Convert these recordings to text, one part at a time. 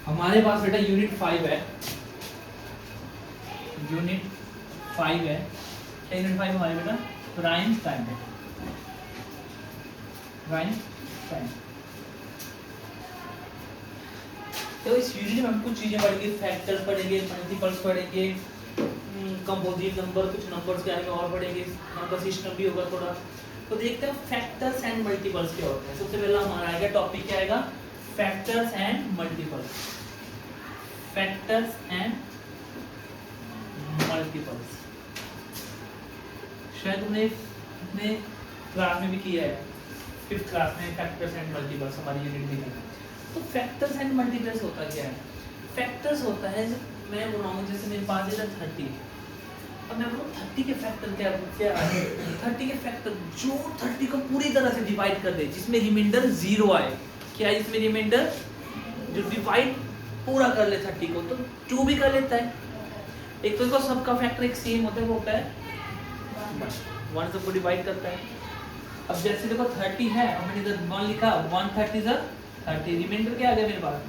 हमारे पास बेटा यूनिट 5 है, यूनिट 5 है। क्या यूनिट 5 हमारे बेटा? प्राइम टाइम है, प्राइम टाइम। तो इस यूनिट में हम कुछ चीजें पढ़ेंगे, फैक्टर्स पढ़ेंगे, मल्टीपल्स पढ़ेंगे, कंपोजिट नंबर, कुछ नंबर्स के बारे में और पढ़ेंगे, नंबर सिस्टम भी होगा थोड़ा। तो देखते हैं फैक्टर्स एंड मल्टीपल्स क्या होते हैं। सबसे पहला हमारा आएगा टॉपिक, क्या आएगा? Factors and multiples. Factors and multiples शायद तुमने अपने क्लास में भी किया है, 5th क्लास में फैक्टर्स एंड मल्टीपल्स हमारी यूनिट में थी। तो फैक्टर्स एंड मल्टीपल्स होता क्या है? फैक्टर्स होता है, मैं बोलूँगा जैसे मेरे पास है 30, अब मैं बोलूँ 30 के फैक्टर क्या है? 30 के फैक्टर जो 30 को पूरी तरह से डिवाइड कर दे, जिसमें रिमाइंडर 0 आए। क्या है जिसमें रिमाइंडर? जो डिवाइड पूरा कर ले 30 को, तो 2 भी कर लेता है। एक तो इसको सबका फैक्टर एक सेम होता है, वो होता है 1 सबको डिवाइड करता है। अब जैसे देखो 30 है, अब मैंने इधर 1 लिखा, 1/30 is 30, रिमाइंडर क्या आ गया मेरे पास?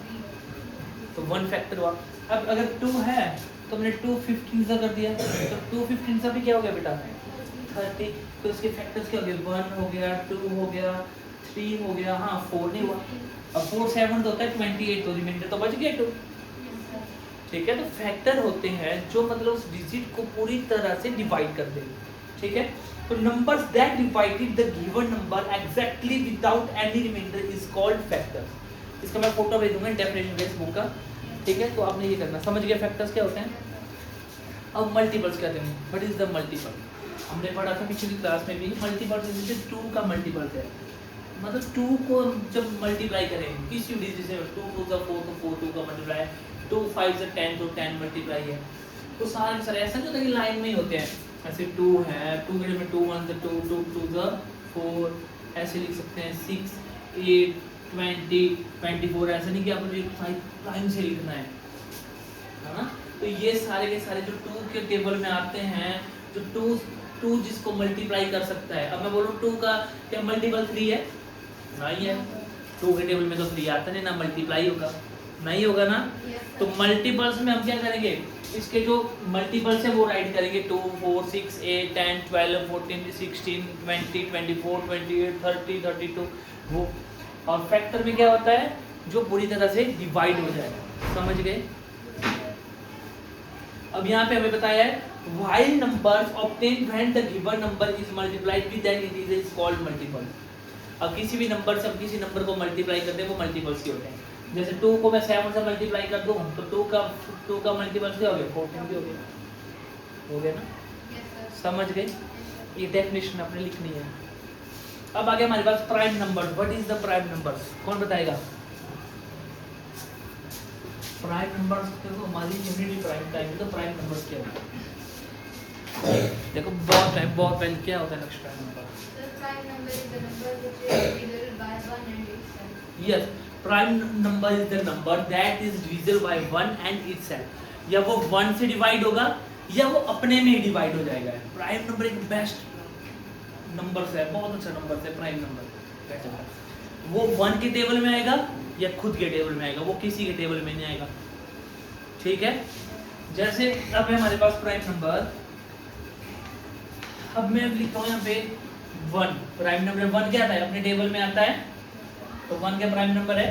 तो 1 फैक्टर हुआ। अब अगर 2 है तो मैंने 2 15 कर दिया, तो 2 15 भी क्या हो गया बेटा? 30। तो इसके फैक्टर्स क्या हो गए? 1 हो गया, 2 हो गया, 3 हो गया, हाँ 4 नहीं हुआ। अब 4 7 तो होता है 28, तो रिमाइंडर तो बच गया 2। ठीक है, तो फैक्टर होते हैं जो मतलब उस डिजिट को पूरी तरह से डिवाइड कर दे। ठीक है, तो numbers that divided the given number exactly without any reminder is called factors. इसका मैं फोटो भेज दूंगा डेफिनेशन बेस बुक का। ठीक है, तो आपने ये करना, समझ गया फैक्टर्स क्या होते हैं। अब मल्टीपल्स क्या होते हैं? What is the multiple? हमने पढ़ा था पिछली क्लास में भी, मल्टीपल जैसे 2 का मल्टीपल है, मतलब 2 को जब मल्टीप्लाई करें किसी भी डिजिट से, 2 2 4 तो 4 2 का मल्टीप्लाई, 2 5 से 10 तो 10 मल्टीप्लाई है। तो सारे सारे ऐसा नहीं होता कि लाइन में ही होते हैं, ऐसे 2 है, 2 के में 2 1 2 2 2 4, ऐसे लिख सकते हैं 6 8 20 24, ऐसा नहीं कि आपको लाइन से लिखना है ना। तो ये सारे के सारे जो 2 के टेबल में आते हैं, जो 2 जिसको मल्टीप्लाई कर सकता है। अब मैं बोलूँ 2 का क्या मल्टीपल 3 है? नहीं है, 2 के टेबल में तो 3 आता नहीं ना, मल्टीप्लाई होगा नहीं होगा ना। तो मल्टीपल्स में हम क्या करेंगे? इसके जो मल्टीपल्स है वो राइट करेंगे, 2 4 6 8 10 12 14 16 20 24 28 30 32 वो। और फैक्टर में क्या होता है? जो पूरी तरह से डिवाइड हो जाए। समझ गए? अब यहाँ पे हमें बताया है while numbers obtained when the given number is multiplied with an integer is called multiple। अब किसी भी नंबर से हम किसी नंबर को मल्टीप्लाई करते हैं वो मल्टीपल्स के होते हैं। जैसे 2 को मैं 7 से मल्टीप्लाई कर दूं तो 2 का मल्टीपल्स क्या हो गया? 14 भी हो गया ना। समझ गए? ये डेफिनेशन आपने लिखनी है। अब आ गया हमारे पास prime number. What is the prime numbers? कौन बताएगा? प्राइम नंबर्स देखो हमारी यूनिट ही प्राइम टाइम, तो प्राइम नंबर्स क्या होता है? देखो बहुत पहले क्या होता है next prime number? Prime number is the number which is divisible by 1 and itself. Yes, prime number is the number that is divisible by 1 and itself। या वो 1 से डिवाइड होगा या वो अपने में ही डिवाइड हो जाएगा। प्राइम नंबर एक बेस्ट नंबर है, बहुत अच्छा नंबर है प्राइम नंबर। वो 1 के टेबल में आएगा या खुद के टेबल में आएगा, वो किसी के टेबल में नहीं आएगा। ठीक है, जैसे अब है हमारे पास प्राइम नंबर, अब मैं लिखता हूँ यहाँ पे 1। प्राइम नंबर 1 क्या आता है? अपने टेबल में आता है, तो 1 क्या प्राइम नंबर है?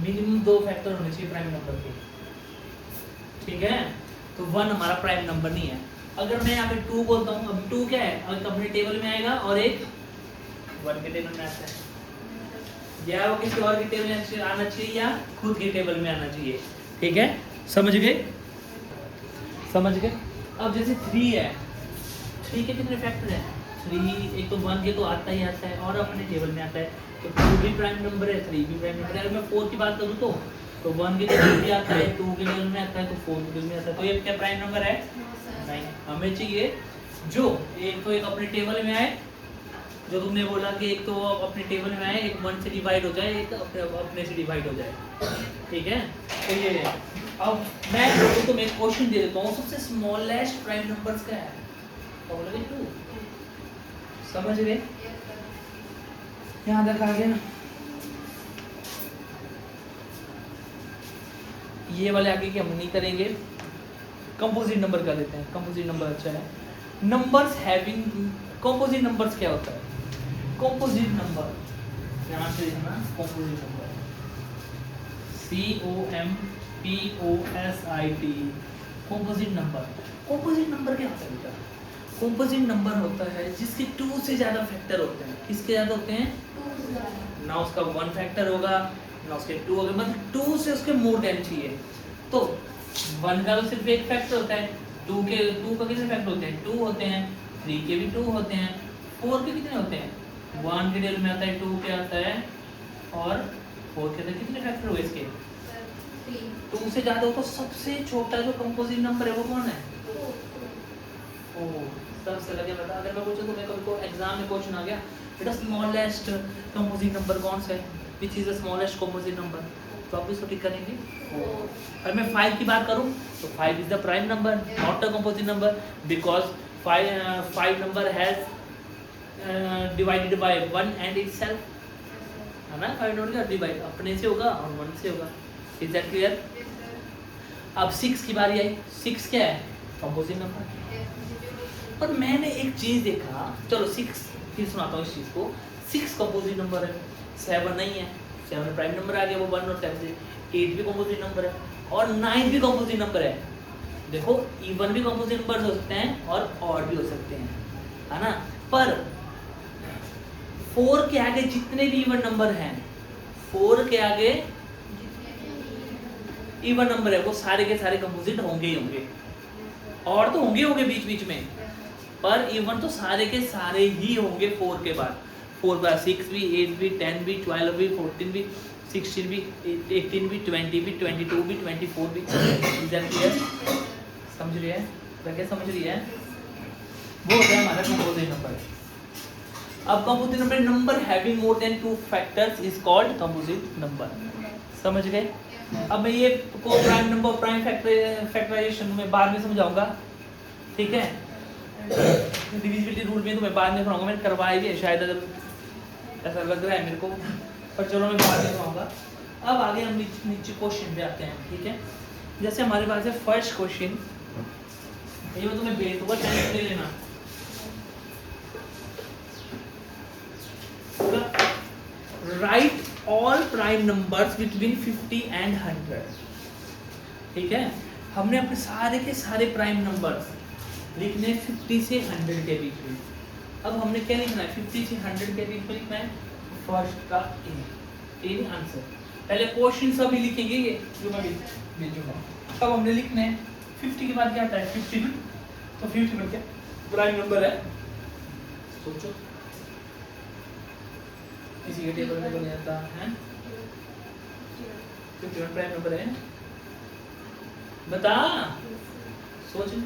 मिनिमम 2 फैक्टर होने चाहिए प्राइम नंबर के। ठीक है, तो 1 हमारा प्राइम नंबर नहीं है। अगर मैं यहाँ पे 2 बोलता हूँ, अब 2 क्या है? अब अपने टेबल में आएगा और एक 1 के टेबल में आता है, या वो किसी और के टेबल में आना चाहिए या खुद के टेबल में आना चाहिए। ठीक है, समझ गए? समझ गए? अब जैसे 3 है, 3 के कितने फैक्टर हैं? 3 एक तो 1 के तो आता ही आता है और अपने टेबल में आता है, तो 2 भी प्राइम नंबर है, 3 भी प्राइम नंबर है। अगर मैं 4 की बात करूँ तो 1 के टेबल में आता है, 2 के टेबल में आता है, तो 4 के टेबल में आता है। तो ये क्या प्राइम नंबर है? नहीं। हमें चाहिए जो एक तो एक अपने टेबल में आए, जो तुमने बोला कि एक तो अपने टेबल में आए, एक 1 से डिवाइड हो जाए, एक अपने से डिवाइड हो जाए। ठीक है, तो ये है। अब मैं तुम्हें एक क्वेश्चन दे देता हूँ, सबसे स्मॉलेस्ट प्राइम नंबर्स क्या है? तो बोलोगे 2। समझ गए? यहाँ तक आ गया। ये वाले आगे की हम नहीं करेंगे, कंपोजिट नंबर कर लेते हैं। कंपोजिट नंबर अच्छा है। नंबर्स हैविंग, कंपोजिट नंबर्स क्या होता है? कंपोजिट नंबर यहाँ से देखना, composite number COMPOSIT, composite number. Composite number क्या होता है बेटा? कंपोजिट नंबर होता है जिसके 2 से ज़्यादा फैक्टर होते हैं। किसके ज़्यादा होते हैं? ना उसका 1 फैक्टर होगा ना उसके 2 होगा, मतलब 2 से उसके मोर देन चाहिए। तो 1 का तो सिर्फ एक फैक्टर होता है, 2 का कितने फैक्टर होते हैं? 2 होते हैं, 3 के भी 2 होते हैं, 4 के कितने होते हैं? 1 के टेबल में आता है, 2 के आता है और 4 के अंदर कितने फैक्टर हुए इसके? 2 से ज़्यादा हो तो सबसे छोटा जो कंपोजिट नंबर है वो कौन है? सबसे लगे बता। अगर मैं पूछूं तो मेरे को एग्जाम में क्वेश्चन आ गया बेटा स्मॉलेस्ट कंपोजिट नंबर कौन सा है, which is the smallest composite number, तो आप इसको टिक करेंगे। अगर मैं 5 की बात करूं तो 5 is the prime number, not a composite number, because 5 number has divided by 1 and itself, है ना। 5 नंबर का डिवाइड अपने से होगा और 1 से होगा। Is that clear? अब 6 की बारी आई। 6 क्या है? Composite number. पर मैंने एक चीज देखा, चलो 6 फिर सुनाता हूँ इस चीज को। 6 कंपोजिट नंबर है, 7 नहीं है, 7 प्राइम नंबर आ गया, वो 1 और 7 से। 8 भी कंपोजिट नंबर है और 9 भी कंपोजिट नंबर है। देखो इवन भी कंपोजिट नंबर हो सकते हैं और ऑड भी हो सकते हैं, है ना। पर 4 के आगे जितने भी इवन नंबर हैं, 4 के आगे इवन नंबर है, वो सारे के सारे कंपोजिट होंगे ही होंगे। और तो होंगे होंगे बीच बीच में, पर इवन तो सारे के सारे ही होंगे 4 के बाद। 4 बाद 6 भी, 8 भी, 10 भी, 12 भी, 14 भी, 16 भी, 18 भी, 20 भी, 22 भी, 24 भी। समझ रही है? क्या समझ रही है? वो होता है हमारा कंपोजिट नंबर। अब composite number, number having more than 2 factors is called composite number. समझ गए? अब मैं ये को प्राइम नंबर, प्राइम फैक्टराइजेशन में बाद में समझाऊंगा, ठीक है। डिविजिबिलिटी रूल में तो मैं बाद में पढ़ाऊंगा, मैंने करवाई भी है शायद, अगर ऐसा लग रहा है मेरे को, पर चलो मैं बाद में पढ़ाऊंगा। अब आगे हम नीचे क्वेश्चन पे आते हैं, ठीक है। जैसे हमारे पास है फर्स्ट क्वेश्चन, ये मैं तुम्हें भेज दूंगा, टेंशन ले लेना। Right all prime numbers between 50 and 100, ठीक है। हमने अपने सारे के सारे प्राइम नंबर्स लिखने 50 से 100 के बीच में। अब हमने क्या लिखना है? 50 से 100 के बीच में लिखना है फर्स्ट का इन आंसर। पहले क्वेश्चन सभी लिखेंगे, ये जो मैं भेजूंगा। अब हमने लिखना है 50 के बाद क्या आता है? 52। तो 50 में क्या प्राइम नंबर है? सोचो, किसी के टेबल में बन जाता है 51 प्राइम नंबर है। बता, सोचो,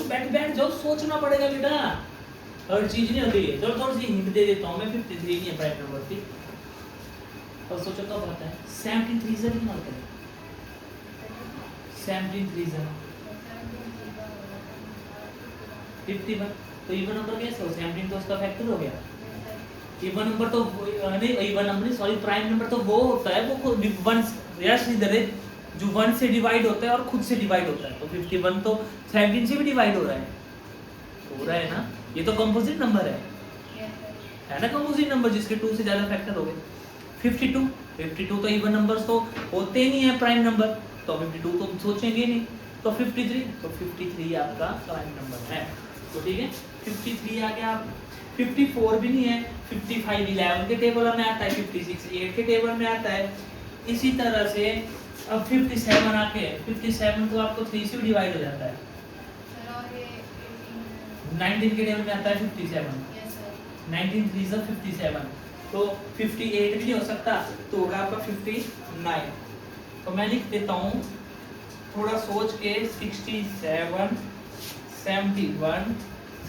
बैठ जाओ, सोचना पड़ेगा बेटा, हर चीज नहीं होती है। चलो थोड़ी सी हिंट दे देता हूँ मैं, 53 नहीं है प्राइम नंबर की। और सोचो कब आता है? 17 रीजन ही मारते हैं, 17 रीजन 51। तो इवन नंबर कैसे हो? 17 तो उसका फैक्टर हो गया। इवन नंबर तो नहीं, इवन नंबर नहीं, सॉरी, प्राइम नंबर तो वो होता है, वो 1 यस इधर है, जो 1 से डिवाइड होता है और खुद से डिवाइड होता है। तो 51 तो 17 से भी डिवाइड हो रहा है ना। ये तो कंपोजिट नंबर है ना, कंपोजिट नंबर जिसके 2 से ज्यादा फैक्टर हो गए। 52 तो इवन नंबर्स तो होते नहीं है प्राइम नंबर, तो 52 तो सोचेंगे नहीं। तो 53 आपका प्राइम नंबर है। तो ठीक है, 53 आ गया। 54 भी नहीं है, 55 11 के टेबल में आता है, 56 8 के टेबल में आता है। इसी तरह से अब 57 आके 57 तो आपको 3 से भी डिवाइड हो जाता है। 19 के टेबल में आता है 57, 19 3 से 57, तो 58 भी नहीं हो सकता, तो होगा आपका 59। तो मैं लिख देता हूँ थोड़ा सोच के, 67 71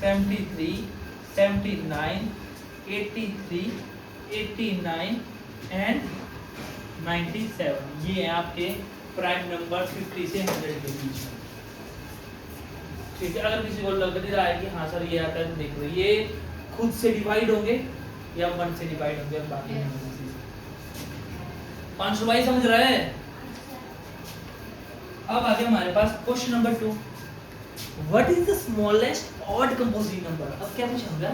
73 79 83 89 एंड 97। ये है आपके प्राइम नंबर 50 से 100 के बीच में, ठीक है। अगर किसी को लग रहा है कि हाँ सर ये आता है, तो देख लो, ये खुद से डिवाइड होंगे या 1 से डिवाइड होंगे, बाकी नहीं होंगे। 500 भाई समझ रहा है? अब आगे हमारे पास question number 2, what is the smallest odd composite number. अब क्या पूछा होगा?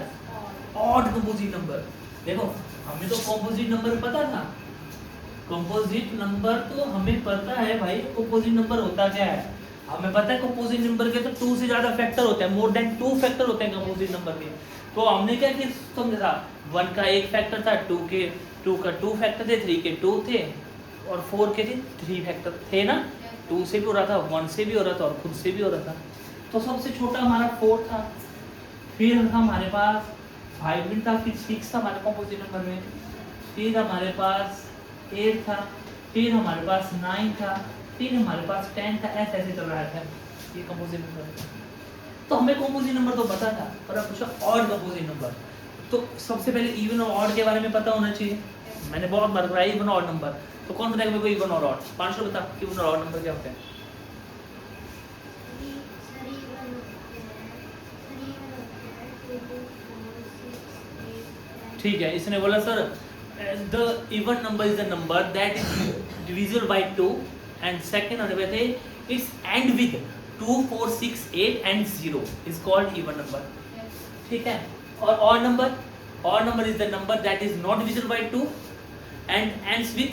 Odd composite number. देखो हमें तो कंपोजिट नंबर पता था, कंपोजिट नंबर तो हमें पता है भाई, कंपोजिट नंबर होता क्या है हमें पता है। कंपोजिट नंबर के तो 2 से ज्यादा फैक्टर होते हैं, मोर देन 2 फैक्टर होते हैं कंपोजिट नंबर के। तो हमने क्या किया समझा था, 1 का एक फैक्टर था, 2 का 2 फैक्टर थे, 3 के 2 थे और 4 के थे 3 फैक्टर थे ना। 2 से भी हो रहा था, 1 से भी हो रहा था और खुद से भी हो रहा था। तो सबसे छोटा हमारा 4 था, फिर हमारे पास 5 भी था, फिर 6 था हमारे कंपोजिट नंबर में, फिर हमारे पास 8 था, फिर हमारे पास 9 था, फिर हमारे पास 10 था। ऐसे ऐसे चल रहा था ये कंपोजिट नंबर। तो हमें कंपोजिट नंबर तो पता था, पर अब पूछा ऑड कंपोजिट नंबर। तो सबसे पहले इवन और ऑड के बारे में पता होना चाहिए। मैंने बहुत बार बताया इवन और ऑड नंबर, तो कौन बताएगा मेरे को इवन और ऑड? 500 बता इवन और ऑड नंबर क्या होते हैं। ठीक है, इसने बोला sir the even number is the number that is divisible by 2 and second number है it's end with 2 4 6 8 and 0 is called even number. ठीक है, और odd number is the number that is not divisible by 2 and ends with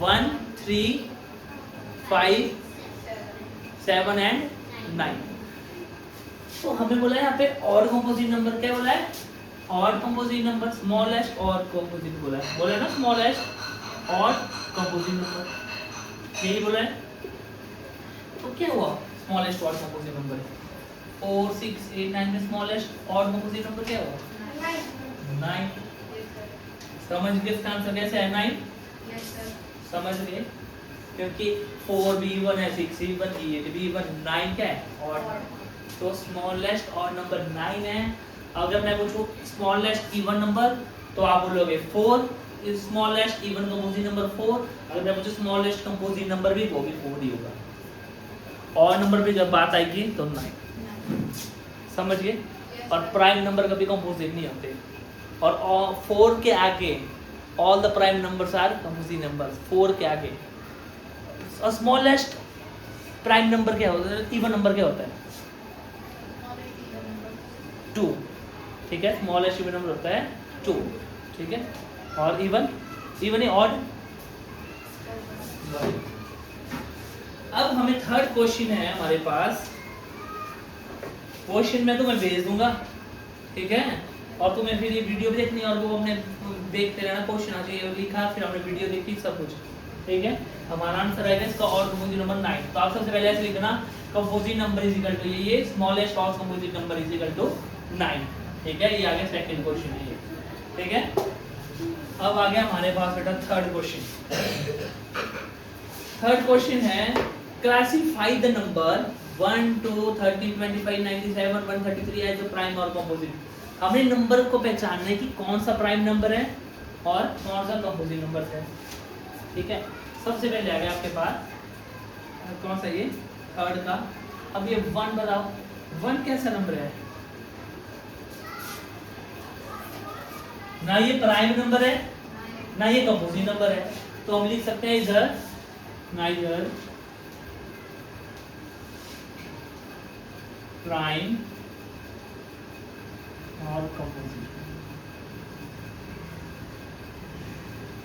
1 3 5 7 and 9। तो हमें बोला है यहाँ पे ऑड कंपोजिट नंबर, क्या बोला है? Odd composite number, smallest odd composite बोला है, बोला ना स्मॉलेस्ट ऑड कंपोजिट नंबर, यही बोला है। तो क्या हुआ स्मॉलेस्ट ऑड कंपोजिट नंबर 4 6 8 9 में स्मॉलेस्ट ऑड कंपोजिट नंबर क्या हुआ? 9। समझ गए इसका आंसर कैसे है? 9 समझ गए, क्योंकि 4 भी 1 है, 6 भी 1 8 भी 1, 9 क्या है? ऑड। तो स्मॉलेस्ट ऑड नंबर 9 है। अगर मैं पूछूं स्मॉलेस्ट इवन नंबर तो आप बोलोगे 4, स्मॉलेस्ट इवन कंपोजिट नंबर 4। अगर मैं पूछूं स्मॉलेस्ट कंपोजिट नंबर भी, वो भी 4 ही होगा। ऑड नंबर पे जब बात आएगी तो 9। समझ गए? और प्राइम नंबर कभी कंपोजिट नहीं होते, और 4 के आगे all the prime numbers are composite numbers. 4 के आगे स्मॉलेस्ट प्राइम नंबर क्या होता है? इवन नंबर क्या होता है? 2। ठीक है, स्मॉलेस्ट इवन नंबर होता है 2। ठीक है, और इवन ही ऑड। अब हमें थर्ड क्वेश्चन है हमारे पास। क्वेश्चन में तुम्हें भेज दूंगा, ठीक है, और तुम्हें फिर ये वीडियो भी देखनी और वो अपने देखते रहना। क्वेश्चन आ चाहिए लिखा, फिर हमने वीडियो देखी, सब कुछ ठीक है। हमारा आंसर आएगा इसका ऑड कंपोजिट नंबर 9। तो आप सबसे पहले ऐसे लिखना composite number is equal to ये smallest odd composite number is equal to 9। ठीक है, ये आ गया सेकंड क्वेश्चन है ये। ठीक है, अब आ गया हमारे पास बेटा थर्ड क्वेश्चन। थर्ड क्वेश्चन है classify the number 1 2 30 25 97 133 as a prime और कंपोजिट। हमें नंबर को पहचानना है कि कौन सा प्राइम नंबर है और कौन सा कंपोजिट नंबर है। ठीक है, सबसे पहले आ गया आपके पास कौन सा ये थर्ड का। अब ये 1 बताओ, 1 कैसा नंबर है? ना ये प्राइम नंबर है ना ये कंपोजिट नंबर है, तो हम लिख सकते हैं इधर नाइदर प्राइम और कंपोजिट।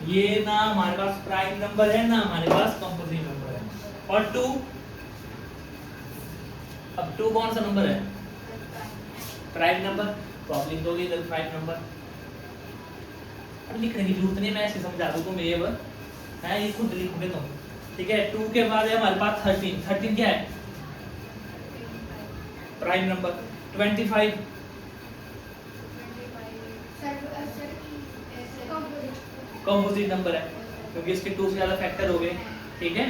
ये ना हमारे पास प्राइम नंबर है ना हमारे पास कंपोजिट नंबर है। और 2, अब 2 कौन सा नंबर है? प्राइम नंबर, तो आप लिख दोगे इधर प्राइम नंबर। अब लिखने की जरूरत नहीं, मैं ऐसे समझा दूं तुम्हें, ये है ये खुद लिखोगे तुम। ठीक है, 2 के बाद है हमारे पास 13। 13 क्या है? Prime number. 25 कंपोजिट नंबर है, क्योंकि इसके 2 से ज्यादा फैक्टर हो गए। ठीक है,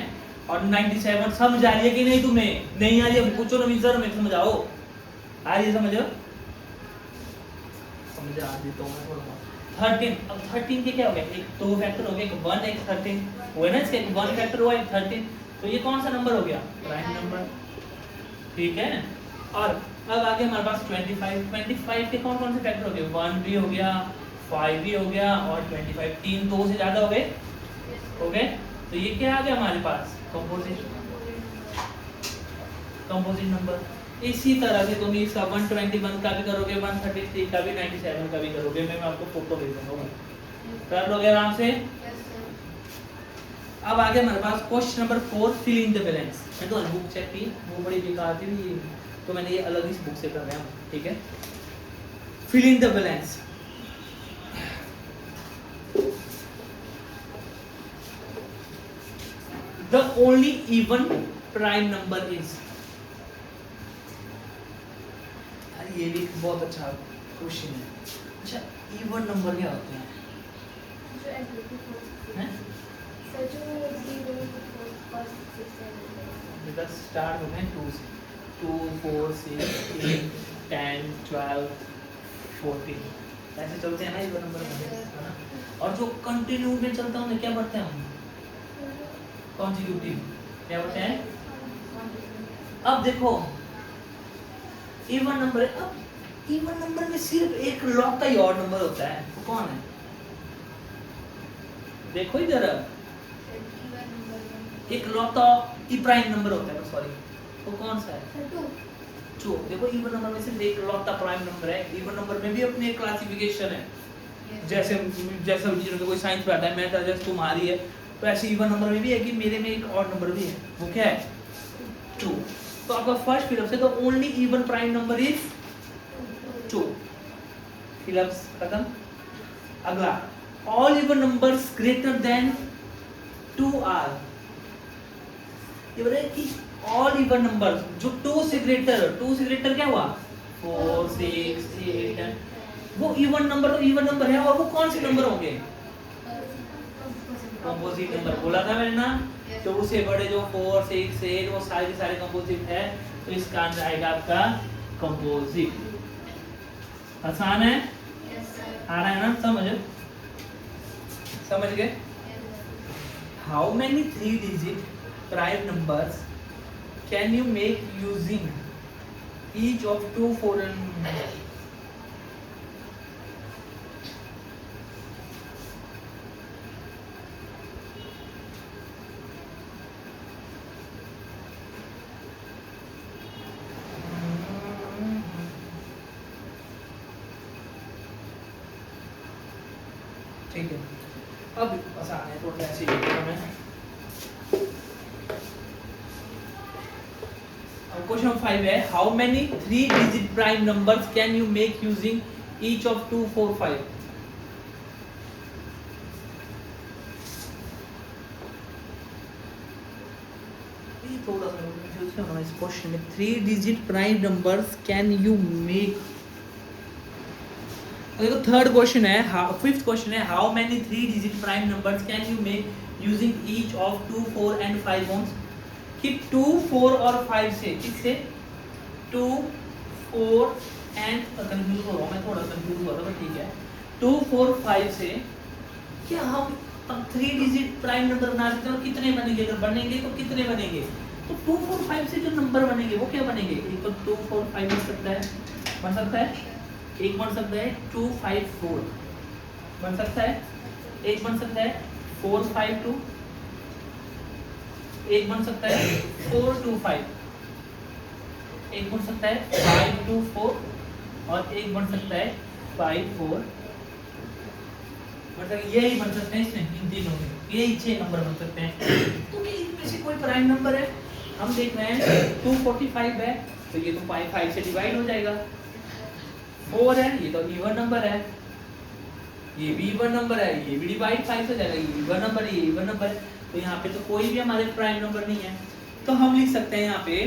और 97 समझ आ रही है कि नहीं तुम्हें? नहीं आ रही है पूछो नवीन सर, मैं समझाओ। आ रही है समझो? समझ आ रही तो मैं थोड़ा 13। अब 13 के क्या हो गए? एक 2 फैक्टर हो गए, एक 1 एक 13 हुए ना, इसके 1 फैक्टर हुआ एक 13, तो ये कौन सा नंबर हो गया? Prime number. ठीक है, और अब आगे हमारे पास 25 के कौन कौन से फैक्टर हो गए? 1 भी हो गया, 5 भी हो गया और 25, तीन 2 से ज़्यादा हो गए, हो गए। तो ये क्या आ गया हमारे पास, कंपोजिट नंबर। इसी तरह से तुम इसका 121 का भी करोगे, 133 का भी, 97 का भी करोगे। मैं आपको फोटो भेज दूंगा, कर लोगे आराम से। अब आगे हमारे पास question number 4, fill in the balance. मैं तो बुक चेक की, वो बड़ी बेकार थी, तो मैंने ये अलग इस बुक से कर रहा हूँ, ठीक है। Fill in the balance. The only even prime number is, ये भी बहुत अच्छा क्वेश्चन है। अच्छा, इवन नंबर क्या होते हैं? बेटा स्टार्ट होते हैं 2 से, 2 4 6 8 10 12 14 ऐसे चलते हैं ना इवन नंबर में। और जो कंटिन्यू में चलता है उन्हें क्या पढ़ते हैं हम? कॉन्जिक्यूटिव। क्या बोलते हैं? अब देखो इवन नंबर है, अब इवन नंबर में सिर्फ एक लॉग का ही ऑड नंबर होता है, वो कौन है? देखो इधर, एक लॉग का प्राइम नंबर होता है, सॉरी, वो कौन सा है? 2। देखो इवन नंबर में सिर्फ एक लॉग का प्राइम नंबर है। इवन नंबर में भी अपनी एक क्लासिफिकेशन है, जैसे जैसे कोई साइंस पढ़ाता है, मैथ जैसे तुम्हारी है, तो ऐसे इवन नंबर में भी है कि मेरे में एक ऑड नंबर भी है, वो क्या है? 2। तो आपका फर्स्ट फिलअप से, तो only even prime number is 2। Fill ups खत्म। अगला, all even numbers greater than 2 are. ये बोले कि ऑल इवन नंबर्स जो 2 से ग्रेटर क्या हुआ? 4 6 8, वो इवन नंबर, तो इवन नंबर है, और वो कौन से नंबर होंगे? Composite number. बोला था मैंने ना, 2 से बड़े जो 4 6 8 वो सारे के सारे कंपोजिट है, तो इसका आंसर आएगा आपका कंपोजिट। आसान है? आ रहा है ना समझ गए? How many 3 digit prime numbers can you make using each of 2 4 and ठीक है। अब आसान है, थोड़ा ऐसे ही लिखूंगा मैं। क्वेश्चन 5 है, how many 3 digit prime numbers can you make using each of 2 4 5? थोड़ा सा कंफ्यूज क्यों हो इस क्वेश्चन में? 3 digit prime numbers can you make. देखो थर्ड क्वेश्चन है, फिफ्थ क्वेश्चन है, how many 3 digit prime numbers can you make using each of 2 4 and 5 ones? कि 2 4 और 5 से, किससे? 2 4 and कंफ्यूज हो रहा हूँ मैं, थोड़ा कंफ्यूज हुआ था, पर ठीक है। 2 4 5 से क्या हम 3 डिजिट प्राइम नंबर बना सकते हैं? और कितने बनेंगे? अगर बनेंगे तो कितने बनेंगे? तो 2 4 5 से जो नंबर बनेंगे वो क्या बनेंगे? एक तो 2 4 5 बन सकता है, एक बन सकता है 2 5 4 बन सकता है, एक बन सकता है 4 5 2, एक बन सकता है 4 2 5, एक बन सकता है 5 2 4, और एक बन सकता है 5 4। मतलब यही बन सकते हैं इसमें, इन तीनों में यही 6 नंबर बन सकते हैं। तो इनमें से कोई प्राइम नंबर है? हम देख रहे हैं 245 है, तो ये तो 5 से डिवाइड हो जाएगा। 4 है, ये तो इवन नंबर है, ये भी इवन नंबर है, ये भी डिवाइड 5 हो जाएगा, ये इवन नंबर है, ये इवन नंबर है। तो यहाँ पे तो कोई भी हमारे प्राइम नंबर नहीं है, तो हम लिख सकते हैं यहाँ पे,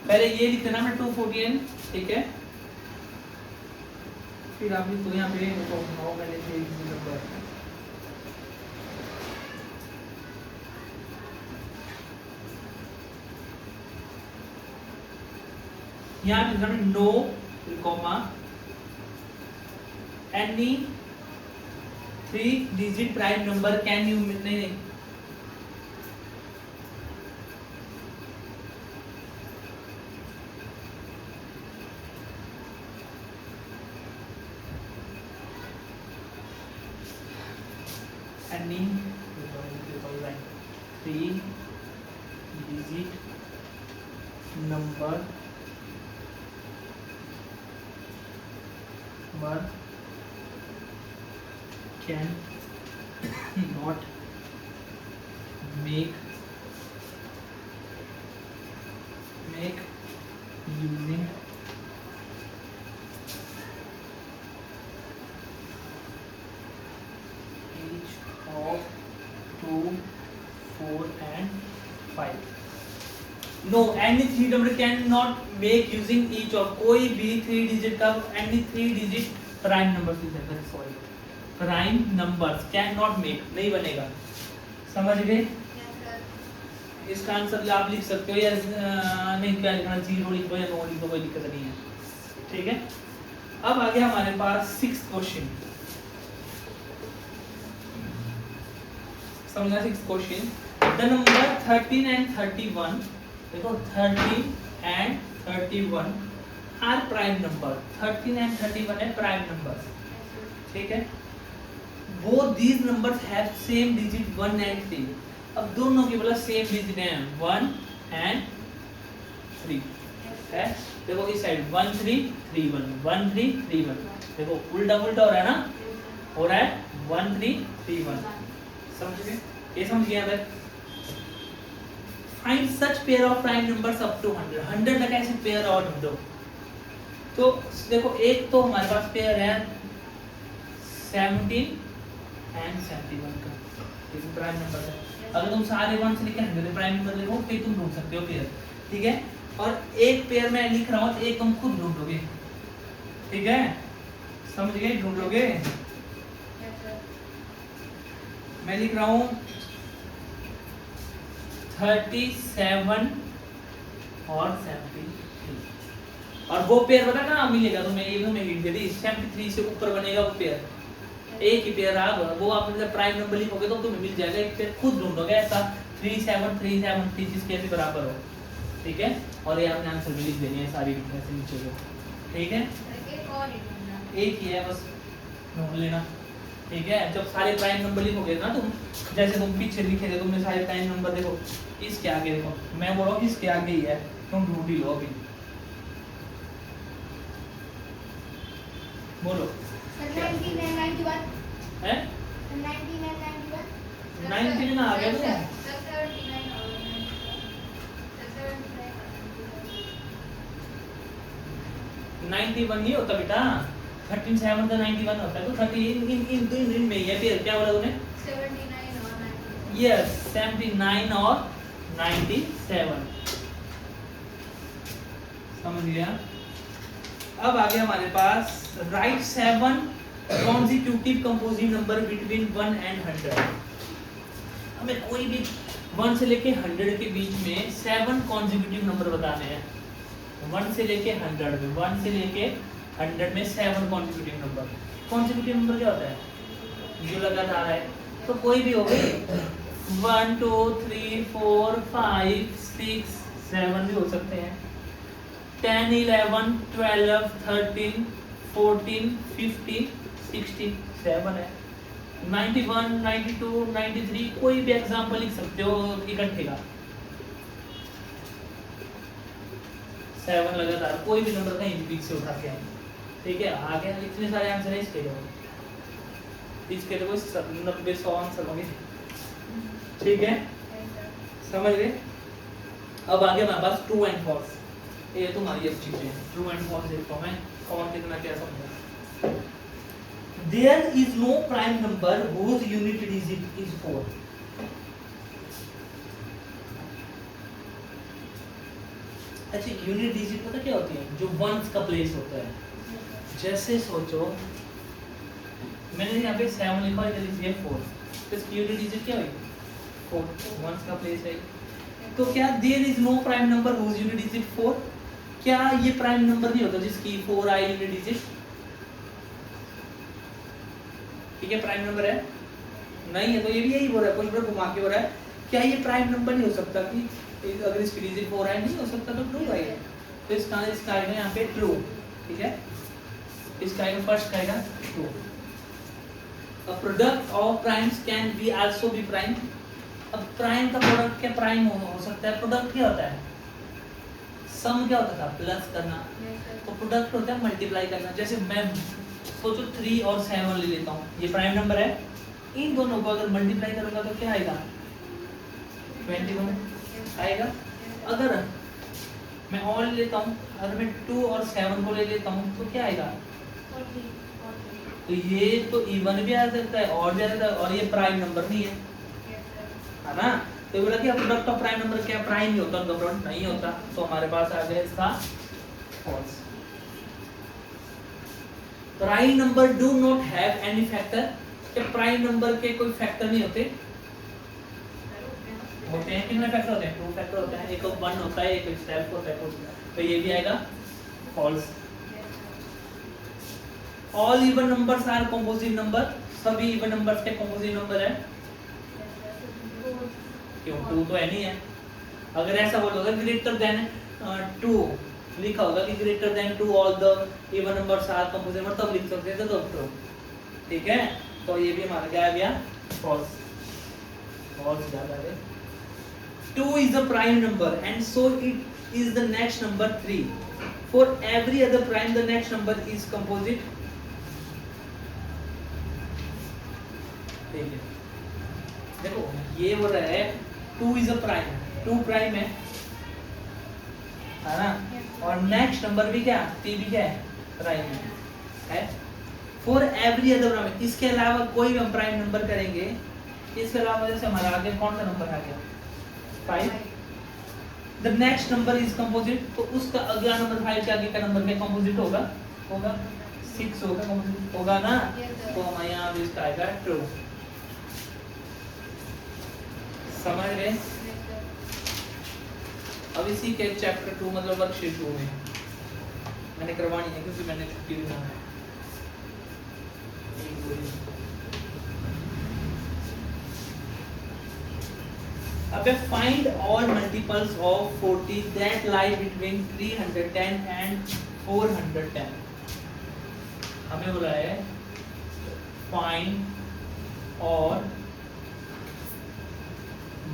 पहले ये लिख देना मैं 214, ठीक है। फिर आप लिखो यहाँ पे मैंने नंबर, यहाँ लिखना है no comma any 3 digit prime number can you, नहीं any 3 digit number can not make using each of 2, 4 and 5. No, any three number cannot make using each of कोई भी 3 डिजिट का any 3 डिजिट प्राइम नंबर से sorry prime numbers can not make नहीं बनेगा। समझ गए? इसका आंसर आप लिख सकते हो या नहीं क्या लिखना, 0 लिख दो या 9 लिख दो, कोई दिक्कत नहीं है। ठीक है, अब आ गया हमारे पास 6th क्वेश्चन। समझना 6th question, the number 13 and 31, देखो 13 and 31 are prime number. 13 and 31 है प्राइम नंबर। ठीक है, both these numbers have same digit 1 and 3। अब दोनों के मतलब सेम डिजिट हैं 1 and 3 है। देखो इस साइड 1 3 3 1 1 3 3 1, देखो उल्टा उल्टा हो रहा है ना, हो रहा है 1 3 3 1। समझ गए? ये समझ गया है? Find such pair of prime numbers up to 100। 100 तक ऐसे पेयर और ढूंढो। तो देखो एक तो हमारे पास पेयर है 17 एंड 71 का, ये प्राइम नंबर है। अगर तुम सारे 1 से लेकर 100 प्राइम नंबर देखो फिर तुम ढूंढ सकते हो पेयर। ठीक है, और एक पेयर मैं लिख रहा हूँ, एक तुम खुद ढूंढोगे। ठीक है, समझ गए? ढूंढोगे। मैं लिख रहा हूँ 37 और 73, और वो पेयर पता कहाँ मिलेगा तुम्हें? ये तुम्हें हिंट दे दी, 73 से ऊपर बनेगा वो पेयर। एक ही पेयर आ वो आप जब प्राइम नंबर लिखोगे तो तुम्हें मिल जाएगा। एक पेयर खुद ढूंढोगे ऐसा 3 7 3 7 3 जिसके ऐसे बराबर हो। ठीक है, और ये आपने आंसर भी लिख देनी है सारी ऐसे नीचे को। ठीक है, एक ही है बस ढूंढ लेना। ठीक है, जब सारे प्राइम नंबर लिखोगे ना तुम, जैसे तुम पीछे लिखे थे तुमने सारे प्राइम नंबर, देखो इसके आगे देखो, मैं बोल रहा हूँ इसके आगे ही है, तुम ढूंढ ही लो अभी। बोलो 19 and 91 है 19 and 91 19 आ गया तो 79 और 91 नहीं होता बेटा, 13 7 का 91 होता है। तो 13 इन में ही है फिर क्या बोला तूने? 79 और 91। यस 79 और 97। समझ गया? अब आ गया हमारे पास write 7 consecutive composite number between 1 and 100। हमें कोई भी 1 से लेके 100 के बीच में 7 कॉन्जिक्यूटिव नंबर बताने हैं। 1 से लेके 100 में 1 से लेके 100 में 7 कॉन्जिक्यूटिव नंबर। कॉन्जिक्यूटिव नंबर क्या होता है? जो लगातार है। तो कोई भी हो गई 1 2 3 4 5 6 7 भी हो सकते हैं। 10 11 12 13 14 15 16 7 है। 91 92 93 कोई भी एग्जांपल लिख सकते हो इकट्ठे का। 7 लगातार कोई भी नंबर कहीं बीच से उठा के आए। ठीक है, आ गया। इतने सारे आंसर है इसके कोई 90 100 आंसर होंगे। ठीक है, समझ गए? अब आगे हमारे पास ट्रू एंड फॉल्स। ये तुम्हारी अब चीजें हैं। ट्रू एंड फॉल्स देखो मैं कौन कितना क्या समझा। There is no prime number whose unit digit is 4। अच्छा, यूनिट डिजिट पता क्या होती है? जो वंस का प्लेस होता है। जैसे सोचो मैंने यहाँ पे 7 लिखा है, इधर लिख दिया 4, तो इसकी यूनिट डिजिट क्या हुई? 4, वंस का प्लेस है। तो क्या there is no prime number whose unit digit 4? क्या ये प्राइम नंबर नहीं होता जिसकी 4 आई यूनिट डिजिट? ठीक है, प्राइम नंबर है नहीं है, तो ये भी यही बोल रहा है, कुछ घुमा के हो रहा है। क्या ये प्राइम नंबर नहीं हो सकता कि अगर इसकी डिजिट 4 आई नहीं हो सकता तो ट्रू आएगा। तो इसका आएगा यहाँ पे ट्रू। ठीक है, इसका आएगा फर्स्ट का आएगा true. A product of primes can be also be prime. अब प्राइम का प्रोडक्ट क्या प्राइम हो सकता है? प्रोडक्ट क्या होता है? सम क्या होता था? प्लस करना। तो प्रोडक्ट होता है मल्टीप्लाई करना। जैसे मैं सोचो 3 और 7 ले लेता हूँ, ये प्राइम नंबर है, इन दोनों को अगर मल्टीप्लाई करूँगा तो क्या आएगा? 21 आएगा। अगर मैं और लेता हूँ, अगर मैं 2 और 7 को ले लेता हूँ तो क्या आएगा? तो ये तो इवन भी आ सकता है और भी आ सकता है, और ये प्राइम नंबर नहीं है ना? तो बोला कि प्रोडक्ट ऑफ प्राइम नंबर क्या प्राइम ही होता है? उनका प्रोडक्ट नहीं होता। तो हमारे पास आ गया इसका false. Prime number do not have any factor. क्या प्राइम नंबर के कोई फैक्टर नहीं होते? होते हैं। कितने फैक्टर होते हैं? 2 फैक्टर होते हैं। एक 1 होता है, एक सेल्फ होता है। तो ये भी आएगा false. All even numbers are composite number. सभी इवन नंबर्स के कंपोजिट नंबर है। क्यों? 2 तो है नहीं है। अगर ऐसा बोलोगे ग्रेटर देन 2 लिखा होगा कि greater than 2 all the even numbers are composite number, तब लिख सकते थे तो ट्रू। ठीक है, तो ये भी हमारा क्या आ गया? फॉल्स। फॉल्स ज्यादा है। 2 is a prime number and so it is the next number 3. For every other prime the next number is composite. ठीक है, देखो ये हो रहा है 2 is a prime, 2 प्राइम है ना? और नेक्स्ट नंबर भी क्या? 3 भी क्या है? प्राइम है। For every other prime, इसके अलावा कोई भी हम प्राइम नंबर करेंगे, इसके अलावा जैसे हमारा आगे कौन सा नंबर आ गया? 5। The next number is composite, तो उसका अगला नंबर 5 के आगे का नंबर क्या कंपोजिट होगा? 6 होगा, कंपोजिट होगा ना? तो हमारे यहाँ भी इसका आएगा ट्रू। समझ रहे? अब इसी के चैप्टर 2 मतलब वर्कशीट 2 में मैंने करवानी है क्योंकि मैंने छुट्टी लेना है। अब find all multiples of 40 that lie between 310 and 410। हमें बोला है find all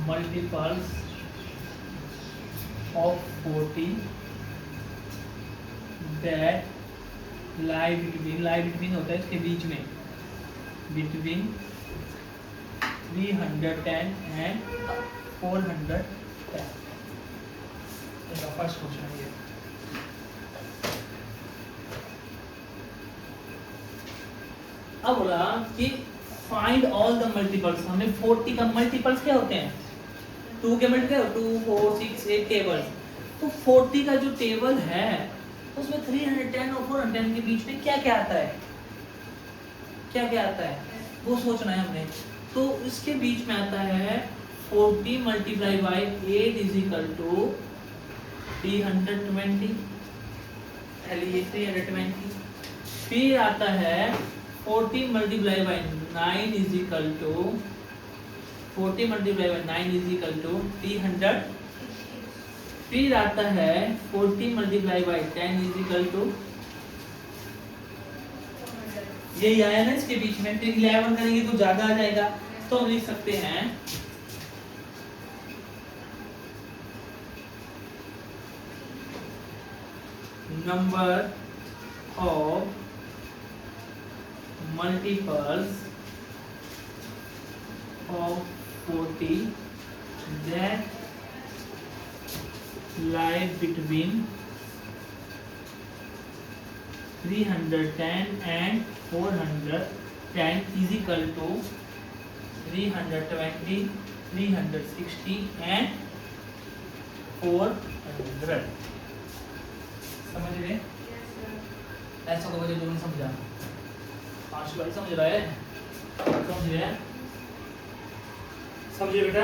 multiples of 40 that lie between होता है इसके बीच में, between 310 and 410। इसका फर्स्ट क्वेश्चन है ये। अब बोला कि फाइंड ऑल द मल्टीपल्स। हमें 40 का मल्टीपल्स क्या होते हैं? 2 के मल्टीपल 2 4 6 8 टेबल। तो 40 का जो टेबल है उसमें 310 और 410 के बीच में क्या क्या आता है? क्या क्या आता है वो सोचना है हमने। तो इसके बीच में आता है 40 multiply by 8 is equal to 320, 320। फिर आता है 40 multiply by 9 is equal to 40 multiply by 9 is equal to 300। फिर आता है 40 multiply by 10 is equal to, यही आया ना इसके बीच में। फिर 11 करेंगे तो ज्यादा आ जाएगा, तो हम लिख सकते हैं number of multiples of 40 that lie between 310 and 410 is equal to 320, 360 and 400। समझ रहे? ऐसा को बच्चे जो नहीं समझा, 5 बार समझ रहा है? समझ रहे हैं? समझे बेटा?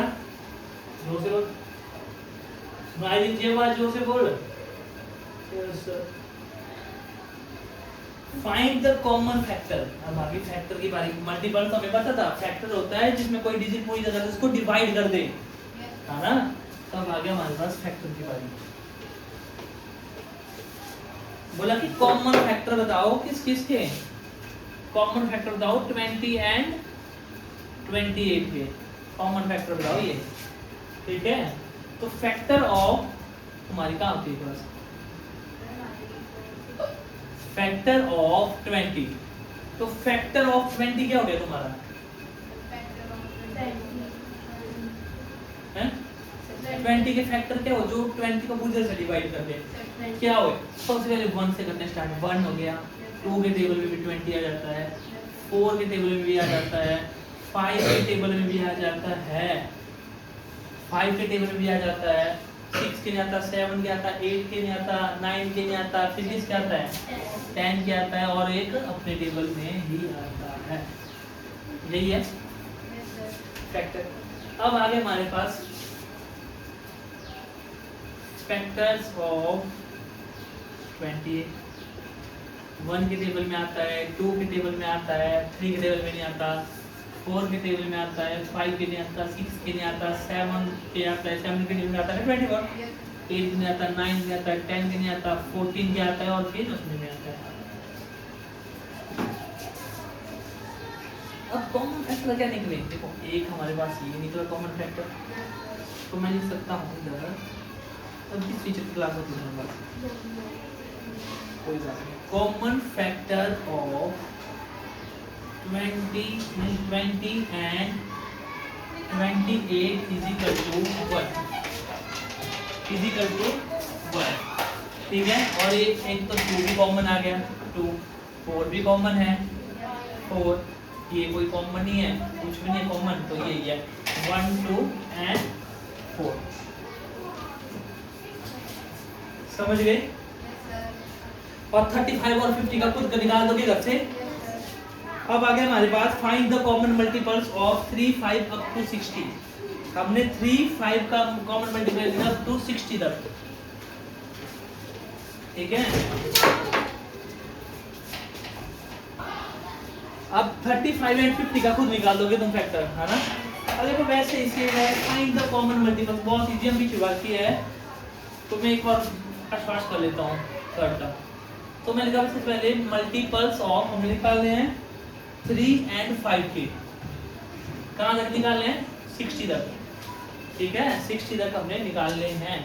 जोर से बोल, सुनाई दीजिए बात, जोर से बोल। Find the common factor. अब आगे फैक्टर की बारी। मल्टीपल तो हमें पता था, फैक्टर होता है जिसमें कोई डिजिट पूरी जगह से उसको डिवाइड कर दे, है ना? तब आगे हमारे पास फैक्टर की बारी। बोला कि कॉमन फैक्टर बताओ किस किस के? कॉमन फैक्टर बताओ 20 एंड 28 के कॉमन फैक्टर बताओ ये, ठीक है। तो फैक्टर ऑफ हमारी कहाँ होती है, फैक्टर ऑफ 20, तो फैक्टर ऑफ 20 क्या हो गया तुम्हारा, हैं 20 के फैक्टर क्या हो, जो 20 को पूरे से डिवाइड कर दे क्या हो, सबसे पहले 1 से करने स्टार्ट, 1 हो गया, 2 के टेबल में भी 20 आ जाता है, 4 के टेबल में भी आ जाता है, 5 के टेबल में भी आ जाता है, 5 के टेबल में भी आ जाता है, 6 के नहीं आता, 7 के आता, 8 के नहीं आता, 9 के नहीं आता, फिर क्या आता है 10 के आता है, और एक अपने टेबल में ही आता है। यही है फैक्टर। अब आगे हमारे पास फैक्टर्स ऑफ 28, 1 के टेबल में आता है, 2 के टेबल में आता है, 3 के टेबल में नहीं आता, 4 के टेबल में आता है, 5 के नहीं आता, 6 के नहीं आता, 7 के आता है, 7 के टेबल में आता है 21, 8 के नहीं आता, 9 के आता है, 10 के नहीं आता, 14 के आता है, और फिर उसमें नहीं आता है। अब कॉमन फैक्टर क्या निकले, देखो एक हमारे पास ये निकला कॉमन फैक्टर, तो मैं लिख सकता हूँ इधर, अब किस फीचर की क्लास होती है हमारे पास, कोई बात नहीं, common factor of 20 and 28 is equal to 1, is equal to 1, ठीक है। और ये एक तो 2 भी कॉमन आ गया, 2, 4 भी कॉमन है, 4, ये कोई कॉमन नहीं है, कुछ भी नहीं कॉमन, तो ये है 1, 2 and 4, समझ गए। और 35 और 50 का खुद निकाल दोगे घर से। अब आगे हमारे पास find the common multiples of 3, 5 up to 60, हमने 3, 5 का कॉमन मल्टीपल लिया अप टू 60 तक, ठीक है। अब 35 एंड 50 का खुद निकाल दोगे तुम फैक्टर, है ना। अब देखो वैसे इसे है फाइंड द कॉमन मल्टीपल्स, बहुत इजी, हम भी शुरुआत की है, तो मैं एक बार फास्ट कर लेता हूँ थर्ड का। तो मैंने कहा सबसे पहले मल्टीपल्स ऑफ हमें निकालने हैं 3 एंड 5 के, कहाँ तक निकालने हैं 60 तक, ठीक है, 60 तक हमने निकालने हैं।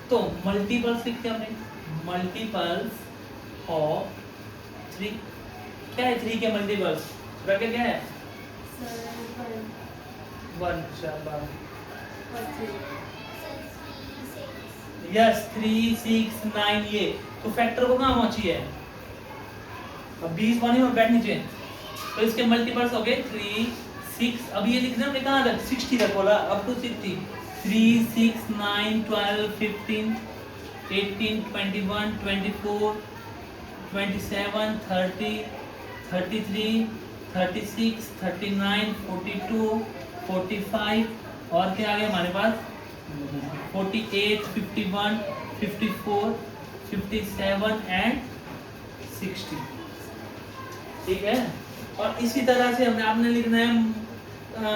तो मल्टीपल्स लिखते हैं हमने, मल्टीपल्स ऑफ 3, क्या है 3 के मल्टीपल्स, ब्रैकेट क्या है 1, शाबाश, यस 3, 6, 9, ये तो फैक्टर को कहाँ पहुंची है, अब 20 पानी में बैठ नीचे, तो इसके मल्टीपल्स हो गए 3, 6, अब ये लिखना हमने कहाँ तक 60 तक बोला, अप टू 60, 3, 6, 9, 12, 15, 18, 21, 24, 27, 30, 33, 36, 39, 42, 45, और क्या आ गया हमारे पास 48, 51, 54, 57 एंड 60, ठीक है। और इसी तरह से हमने आपने लिखना है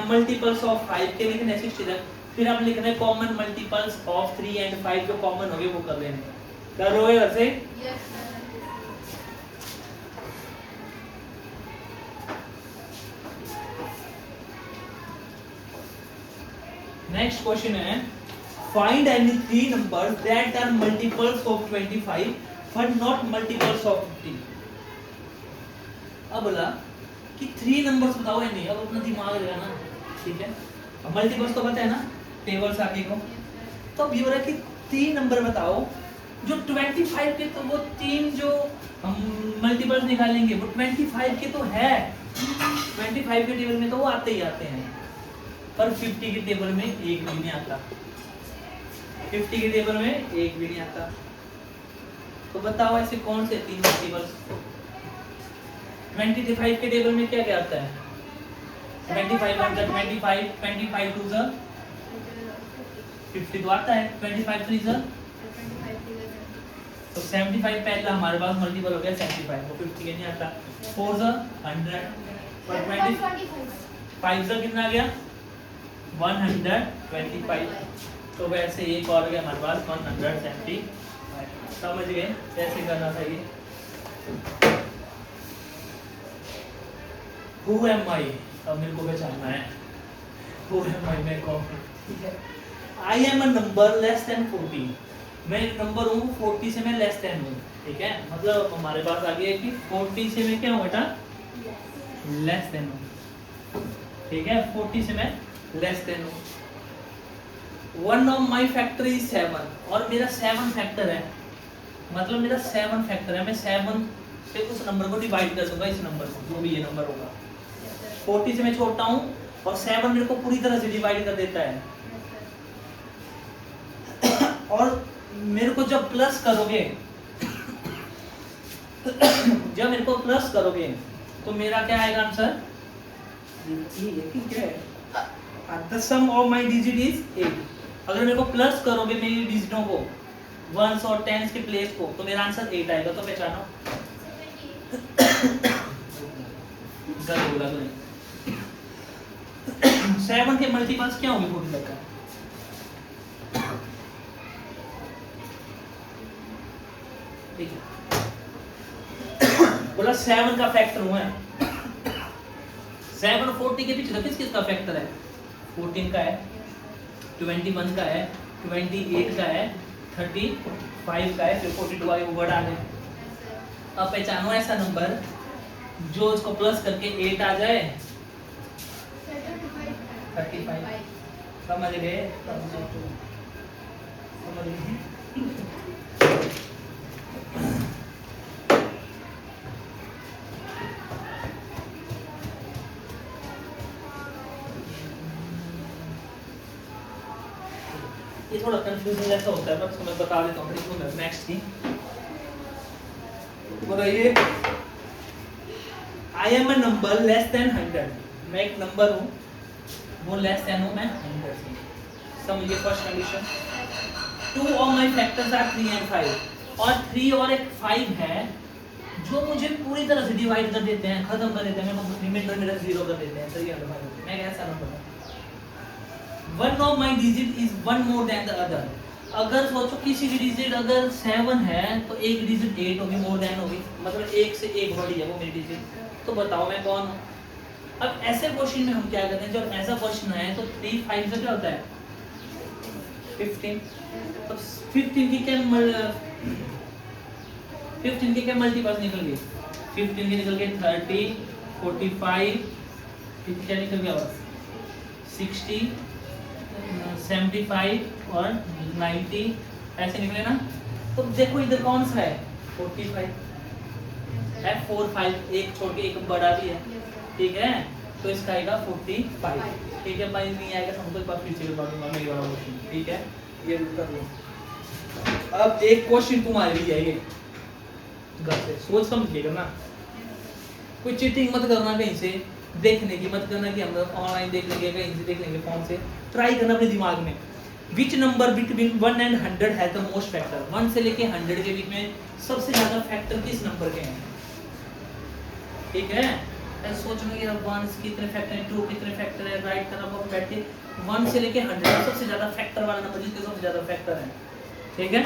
मल्टीपल्स ऑफ 5 के लिखना है 60 तक, फिर आप लिखना है कॉमन मल्टीपल्स ऑफ 3 एंड 5 जो कॉमन हो गए वो कर लेने, कर रहे हो वैसे। नेक्स्ट क्वेश्चन है find any 3 numbers that are multiples of 25 but not multiples of 50। अब बोला कि 3 नंबर्स बताओ है नहीं, अब अपना दिमाग लगाना, ठीक है। अब मल्टीपल्स तो पता है ना, टेबल्स आगे को, तो अब ये हो रहा है कि 3 नंबर बताओ जो 25 के, तो वो 3 जो हम मल्टीपल्स निकालेंगे वो 25 के तो है, 25 के टेबल में तो वो आते ही आते हैं, पर 50 के टेबल में एक भी नहीं आता, 50 के टेबल में एक भी नहीं आता। तो बताओ ऐसे कौन से 3 मल्टीपल्स, 25 के टेबल में क्या क्या आता है, 25 अंदर 25, 25 टू ज़ 50 तो आता है, 25 3 ज़, तो 75 पहला हमारे पास मल्टीपल हो गया 75, वो 50 के नहीं आता, 4 ज़ 100, और 25 ज़ कितना आ गया 125, तो वैसे एक और गया हमारे पास 175, समझ गए कैसे करना था ये। Who am I? अब मेरे को पहचानना है Who am I? मैं कौन हूँ? ठीक है I am a number less than 40. मैं एक नंबर हूँ 40 से मैं लेस देन हूँ ठीक है मतलब हमारे पास आ गया है कि 40 से मैं क्या हूँ बेटा लेस देन हूँ ठीक है 40 से मैं लेस देन हूँ one of my factor is 7 और मेरा 7 फैक्टर है मतलब मेरा 7 फैक्टर है मैं 7 से उस नंबर को डिवाइड कर दूंगा इस नंबर को जो भी ये नंबर होगा 40 से मैं छोड़ता हूँ और 7 मेरे को पूरी तरह से डिवाइड कर देता है और मेरे को जब प्लस करोगे जब मेरे को प्लस करोगे तो मेरा क्या आएगा आंसर ये ठीक है the sum of my digit is 8 अगर मेरे को प्लस करोगे मेरी डिजिटों को वंस और टेंस के प्लेस को तो मेरा आंसर 8 आएगा तो पहचानो गलत बोला तो नहीं 7 के मल्टीपल्स क्या होंगे 40 तक का ठीक है बोला 7 का फैक्टर हुआ है 7 40 के पीछे किस किस का फैक्टर है 14 का है 21 का है 28 का है 35 का है फिर 42 आगे वर्ड आ गए अब पहचानो ऐसा नंबर जो इसको प्लस करके 8 आ जाए 35 समझ गए समझ गए ये थोड़ा कंफ्यूजन जैसा होता है बट मैं बता देता हूँ इसको नेक्स्ट थी बताइए I am a number less than 100 मैं एक नंबर हूँ वो लेस देन हूँ मैं 100 से समझिए first condition 2 of my factors are 3 and 5 और 3 और एक 5 है जो मुझे पूरी तरह से डिवाइड कर देते हैं खत्म कर देते हैं मेरे को रिमाइंडर मेरा 0 कर देते हैं सही है मैं कैसा नंबर हूँ one of my digit is one more than the other अगर सोचो किसी की डिजिट अगर 7 है तो एक डिजिट 8 होगी मोर देन होगी मतलब एक से एक बड़ी है वो मेरी डिजिट तो बताओ मैं कौन हूँ अब ऐसे क्वेश्चन में हम क्या करते हैं जब ऐसा क्वेश्चन है तो 3 5 से क्या होता है 15 अब 15 की क्या 15 के क्या मल्टीपल्स निकल गए 15 के निकल गए 30 45 फिर क्या निकल गया 60 75 और 90 ऐसे निकले ना तो देखो इधर कौन सा है 45 है 4 5 एक छोड़ के एक बड़ा भी है ठीक है तो इसका आएगा 45 ठीक है भाई नहीं आएगा हमको एक बार फिर से बता दूंगा मेरी वाला क्वेश्चन ठीक है ये कर लो अब एक क्वेश्चन तुम्हारे लिए है ये घर से सोच समझ के करना कोई चीटिंग मत करना कहीं से देखने की मत करना कि हम ऑनलाइन देख लेंगे कहीं से देख लेंगे फोन से ट्राई करना अपने दिमाग में which number between 1 and 100 has the most factor 1 से लेके 100 के बीच में सबसे ज्यादा फैक्टर किस नंबर के हैं ठीक है ऐसे सोचना कि 1 कितने फैक्टर हैं 2 कितने फैक्टर है राइट तरफ आप बैठ के 1 से लेके 100 सबसे ज्यादा फैक्टर वाला नंबर जिसके सबसे ज्यादा फैक्टर है ठीक है